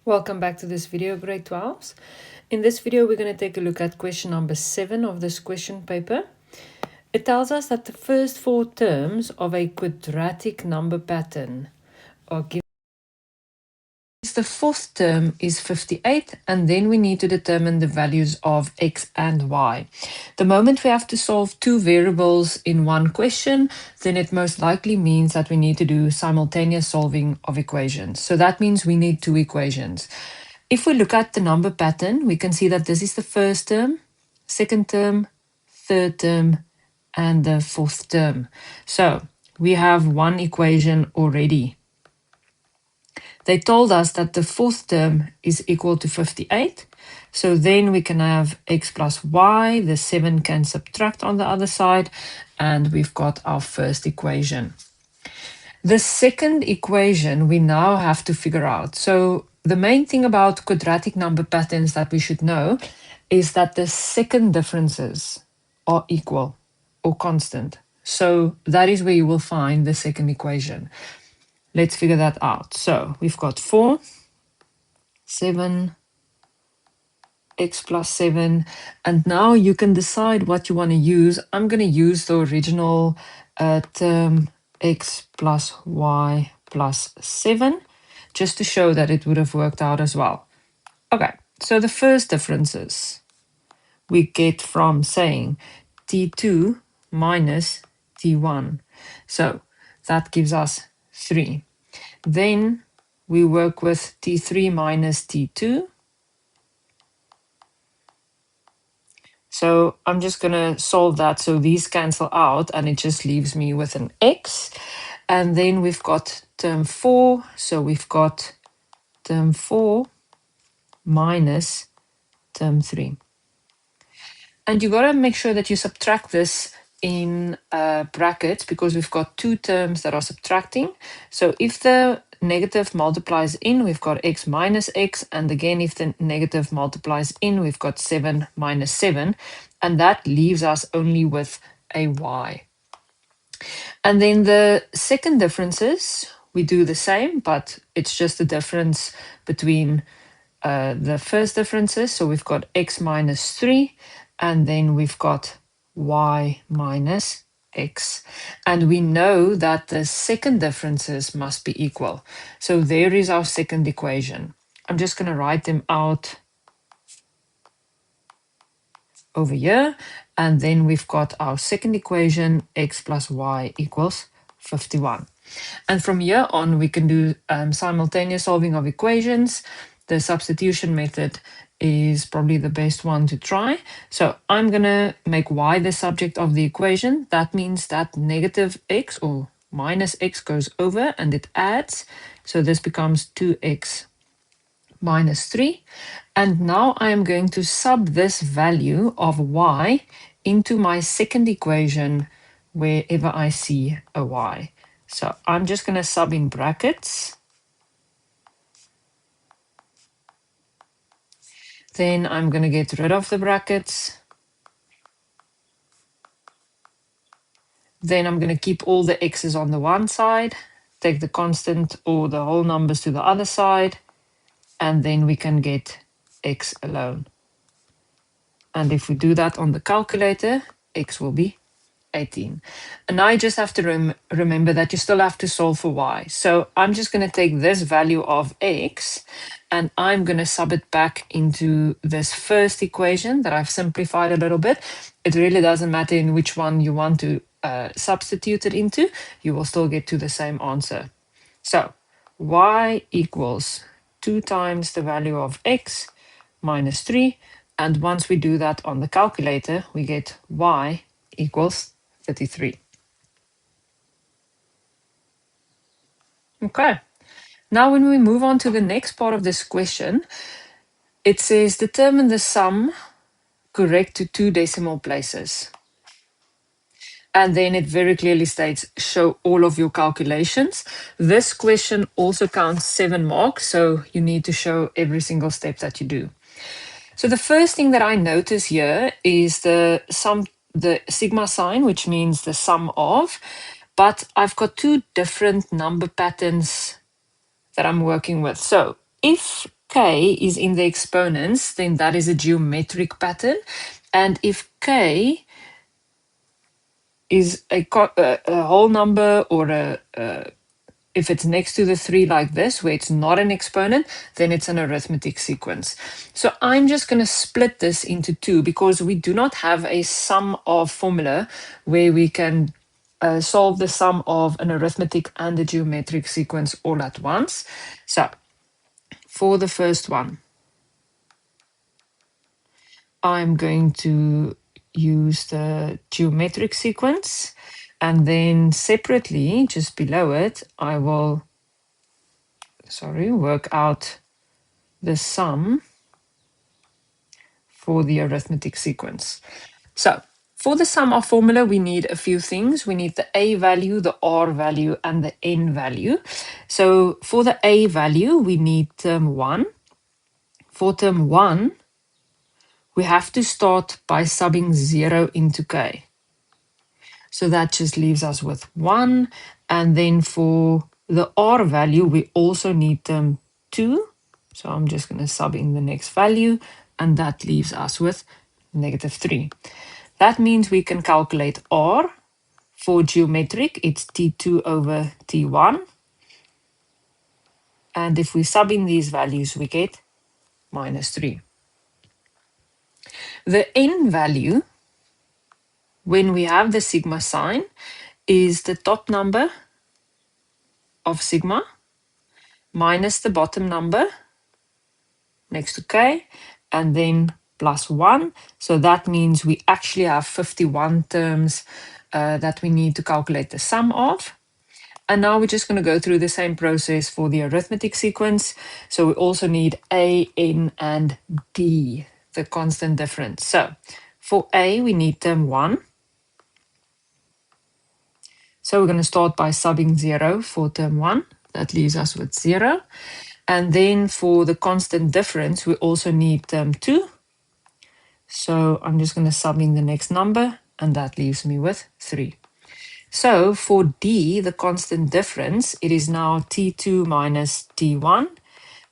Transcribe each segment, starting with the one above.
Welcome back to this video, grade 12s. In this video, we're going to take a look at question number 7 of this question paper. It tells us that the first 4 terms of a quadratic number pattern are given. The fourth term is 58, and then we need to determine the values of x and y. The moment we have to solve 2 variables in one question, then it most likely means that we need to do simultaneous solving of equations. So that means we need 2 equations. If we look at the number pattern, we can see that this is the first term, second term, third term, and the fourth term. So we have one equation already. They told us that the fourth term is equal to 58. So then we can have x plus y, the 7 can subtract on the other side, and we've got our first equation. The second equation we now have to figure out. So the main thing about quadratic number patterns that we should know is that the second differences are equal or constant. So that is where you will find the second equation. Let's figure that out. So we've got 4, 7, x plus 7, and now you can decide what you want to use. I'm going to use the original term x plus y plus 7, just to show that it would have worked out as well. Okay, so the first differences we get from saying t2 minus t1. So that gives us 3. Then we work with t3 minus t2. So I'm just going to solve that so these cancel out and it just leaves me with an x. And then we've got term 4. So we've got term 4 minus term 3. And you got to make sure that you subtract this in brackets because we've got 2 terms that are subtracting. So if the negative multiplies in, we've got x minus x. And again, if the negative multiplies in, we've got 7 minus 7. And that leaves us only with a y. And then the second differences, we do the same, but it's just the difference between the first differences. So we've got x minus 3. And then we've got y minus x. And we know that the second differences must be equal. So there is our second equation. I'm just going to write them out over here. And then we've got our second equation, x plus y equals 51. And from here on, we can do simultaneous solving of equations. The substitution method is probably the best one to try. So I'm going to make y the subject of the equation. That means that negative x or minus x goes over and it adds. So this becomes 2x minus 3. And now I am going to sub this value of y into my second equation wherever I see a y. So I'm just going to sub in brackets. Then I'm going to get rid of the brackets. Then I'm going to keep all the x's on the one side, take the constant or the whole numbers to the other side, and then we can get x alone. And if we do that on the calculator, x will be 18. And now you just have to remember that you still have to solve for y. So I'm just going to take this value of x and I'm going to sub it back into this first equation that I've simplified a little bit. It really doesn't matter in which one you want to substitute it into. You will still get to the same answer. So y equals 2 times the value of x minus 3. And once we do that on the calculator, we get y equals 33. Okay, now when we move on to the next part of this question, it says determine the sum correct to 2 decimal places. And then it very clearly states show all of your calculations. This question also counts 7 marks, so you need to show every single step that you do. So the first thing that I notice here is the sigma sign, which means the sum of, but I've got 2 different number patterns that I'm working with. So if k is in the exponents, then that is a geometric pattern. And if k is a whole number, or if it's next to the 3 like this, where it's not an exponent, then it's an arithmetic sequence. So I'm just going to split this into two, because we do not have a sum of formula where we can solve the sum of an arithmetic and a geometric sequence all at once. So for the first one, I'm going to use the geometric sequence, and then separately, just below it, I will, work out the sum for the arithmetic sequence. So for the sum of formula, we need a few things. We need the a value, the r value, and the n value. So for the a value, we need term 1. For term 1, we have to start by subbing 0 into k. So that just leaves us with 1. And then for the r value, we also need term 2. So I'm just going to sub in the next value, and that leaves us with -3. That means we can calculate r. For geometric, it's t2 over t1. And if we sub in these values, we get -3. The n value, when we have the sigma sign, is the top number of sigma minus the bottom number next to k, and then plus 1. So that means we actually have 51 terms that we need to calculate the sum of. And now we're just going to go through the same process for the arithmetic sequence. So we also need a, n, and d, the constant difference. So for a, we need term 1. So we're going to start by subbing 0 for term 1. That leaves us with 0. And then for the constant difference, we also need term 2. So I'm just going to sub in the next number, and that leaves me with 3. So for d, the constant difference, it is now t2 minus t1.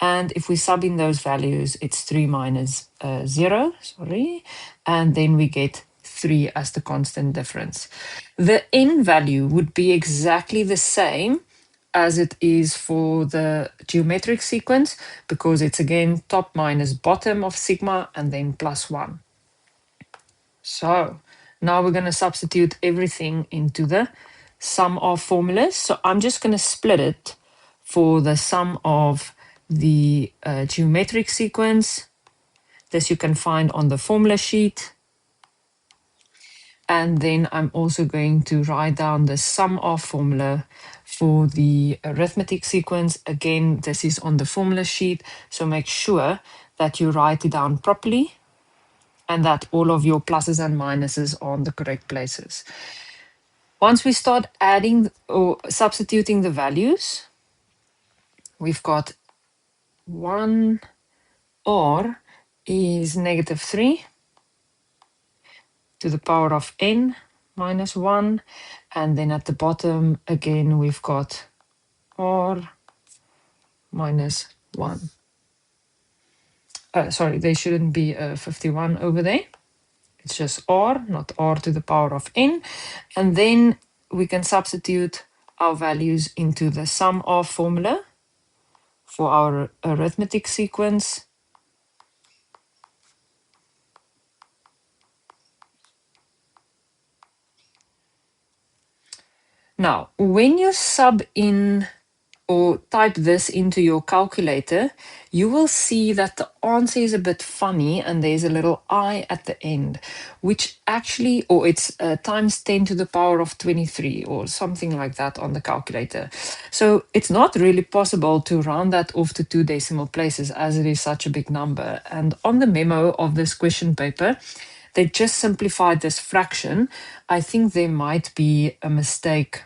And if we sub in those values, it's 3 minus 0, and then we get 3 as the constant difference. The n value would be exactly the same as it is for the geometric sequence, because it's again top minus bottom of sigma and then plus 1. So now we're going to substitute everything into the sum of formulas. So I'm just going to split it for the sum of the geometric sequence. This you can find on the formula sheet. And then I'm also going to write down the sum of formula for the arithmetic sequence. Again, this is on the formula sheet, so make sure that you write it down properly and that all of your pluses and minuses are in the correct places. Once we start adding or substituting the values, we've got 1 r is -3 to the power of n minus 1. And then at the bottom, again, we've got r minus 1. Sorry, there shouldn't be a 51 over there. It's just r, not r to the power of n. And then we can substitute our values into the sum of formula for our arithmetic sequence. Now, when you sub in or type this into your calculator, you will see that the answer is a bit funny and there's a little I at the end, which actually, or it's times 10 to the power of 23 or something like that on the calculator. So it's not really possible to round that off to 2 decimal places, as it is such a big number. And on the memo of this question paper, they just simplified this fraction. I think there might be a mistake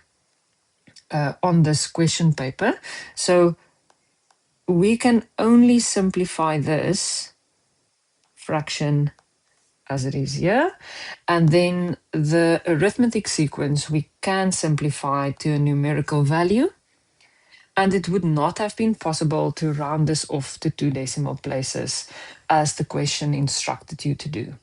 on this question paper. So we can only simplify this fraction as it is here. And then the arithmetic sequence we can simplify to a numerical value. And it would not have been possible to round this off to 2 decimal places as the question instructed you to do.